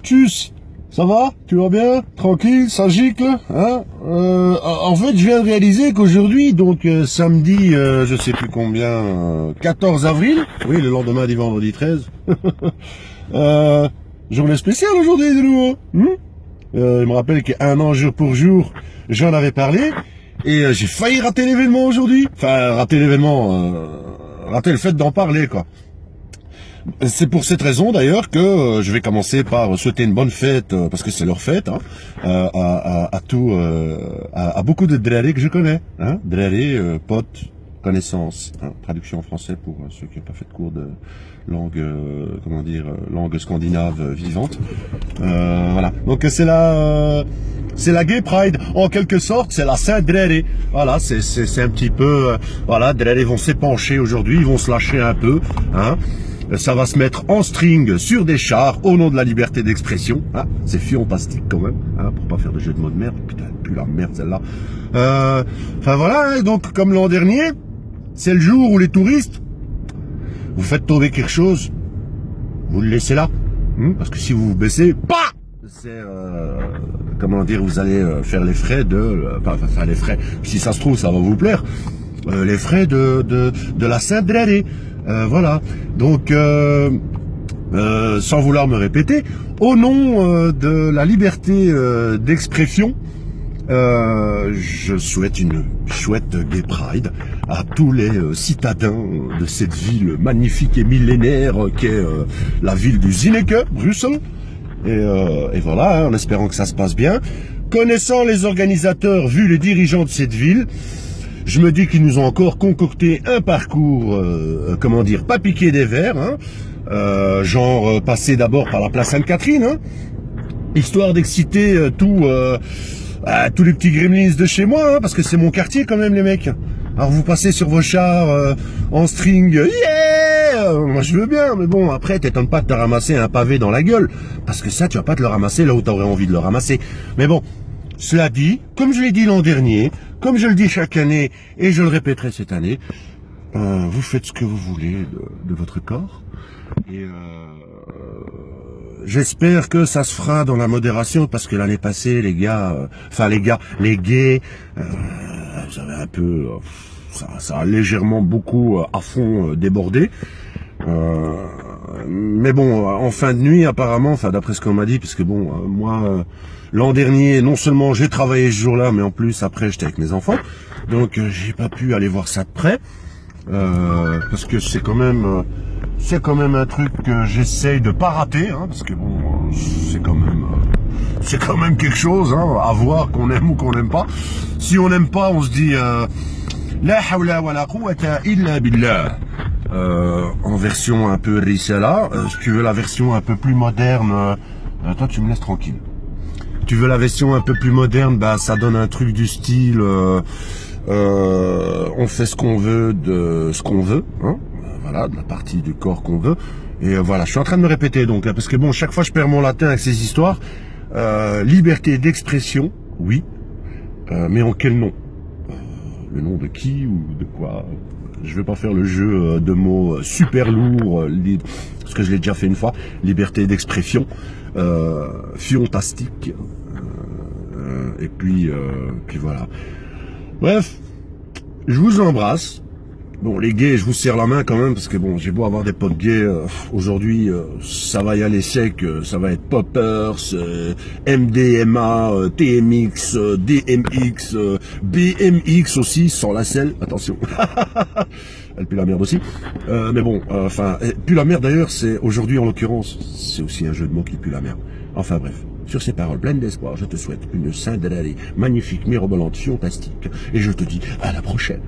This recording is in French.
Tchuss, ça va? Tu vas bien? Tranquille, ça gicle, hein? En fait, je viens de réaliser qu'aujourd'hui, donc samedi, je sais plus combien, 14 avril, oui, le lendemain du vendredi 13, journée spéciale aujourd'hui de nouveau. Il me rappelle qu'un an jour pour jour, j'en avais parlé, et j'ai failli rater l'événement aujourd'hui. Enfin, rater l'événement, rater le fait d'en parler, quoi. C'est pour cette raison d'ailleurs que je vais commencer par souhaiter une bonne fête, parce que c'est leur fête, hein, à beaucoup de drarés que je connais, hein, drarés, potes, connaissances, hein, traduction en français pour ceux qui n'ont pas fait de cours de langue, comment dire, langue scandinave vivante. Voilà. Donc c'est la Gay Pride, en quelque sorte, c'est la Saint-Draré. Voilà, c'est un petit peu, voilà, drarés vont s'épancher aujourd'hui, ils vont se lâcher un peu, hein. Ça va se mettre en string sur des chars au nom de la liberté d'expression. Ah, c'est fantastique quand même, hein, pour pas faire de jeu de mots de merde. Putain, elle pue la merde celle-là. Enfin voilà, hein, donc comme l'an dernier, c'est le jour où les touristes, vous faites tomber quelque chose, vous le laissez là, parce que si vous vous baissez, bah, c'est comment dire, vous allez faire les frais enfin les frais. Si ça se trouve, ça va vous plaire. Les frais de la Saint-Draré. Voilà, donc sans vouloir me répéter, au nom de la liberté d'expression, je souhaite une chouette Gay Pride à tous les citadins de cette ville magnifique et millénaire qu'est la ville du Zinneke, Bruxelles. Et voilà, hein, en espérant que ça se passe bien. Connaissant les organisateurs, vu les dirigeants de cette ville, je me dis qu'ils nous ont encore concocté un parcours, comment dire, pas piqué des verres, hein, genre passer d'abord par la place Sainte-Catherine, hein, histoire d'exciter tous les petits gremlins de chez moi, hein, parce que c'est mon quartier quand même les mecs. Alors vous passez sur vos chars en string, yeah, moi je veux bien, mais bon après t'étonnes pas de te ramasser un pavé dans la gueule, parce que ça tu vas pas te le ramasser là où t'aurais envie de le ramasser. Mais bon. Cela dit, comme je l'ai dit l'an dernier, comme je le dis chaque année, et je le répéterai cette année, vous faites ce que vous voulez de votre corps. Et j'espère que ça se fera dans la modération, parce que l'année passée, les gays, vous avez un peu, ça a légèrement beaucoup à fond débordé. Mais bon, en fin de nuit, apparemment, enfin d'après ce qu'on m'a dit, parce que bon, moi, l'an dernier, non seulement j'ai travaillé ce jour-là, mais en plus après j'étais avec mes enfants, donc j'ai pas pu aller voir ça de près, parce que c'est quand même un truc que j'essaye de pas rater, hein, parce que bon, c'est quand même quelque chose, hein, à voir, qu'on aime ou qu'on n'aime pas. Si on n'aime pas, on se dit la hawla wa la quwwata illa billah. En version un peu risala, si tu veux la version un peu plus moderne, toi tu me laisses tranquille. Tu veux la version un peu plus moderne, bah ça donne un truc du style, on fait ce qu'on veut de ce qu'on veut, hein, voilà, de la partie du corps qu'on veut. Et voilà, je suis en train de me répéter donc, parce que bon, chaque fois je perds mon latin avec ces histoires. Liberté d'expression, oui, mais en quel nom? Le nom de qui ou de quoi? Je vais pas faire le jeu de mots super lourd, parce que je l'ai déjà fait une fois. Liberté d'expression, fantastique, et puis voilà. Bref, je vous embrasse. Bon, les gays, je vous serre la main quand même, parce que bon, j'ai beau avoir des potes gays, aujourd'hui, ça va y aller sec, ça va être poppers, MDMA, TMX, DMX, BMX aussi, sans la selle, attention. Elle pue la merde aussi. Mais bon, enfin, pue la merde d'ailleurs, c'est, aujourd'hui en l'occurrence, c'est aussi un jeu de mots qui pue la merde. Enfin bref. Sur ces paroles pleines d'espoir, je te souhaite une Saint-Draré magnifique, mirobolante, fantastique, et je te dis à la prochaine.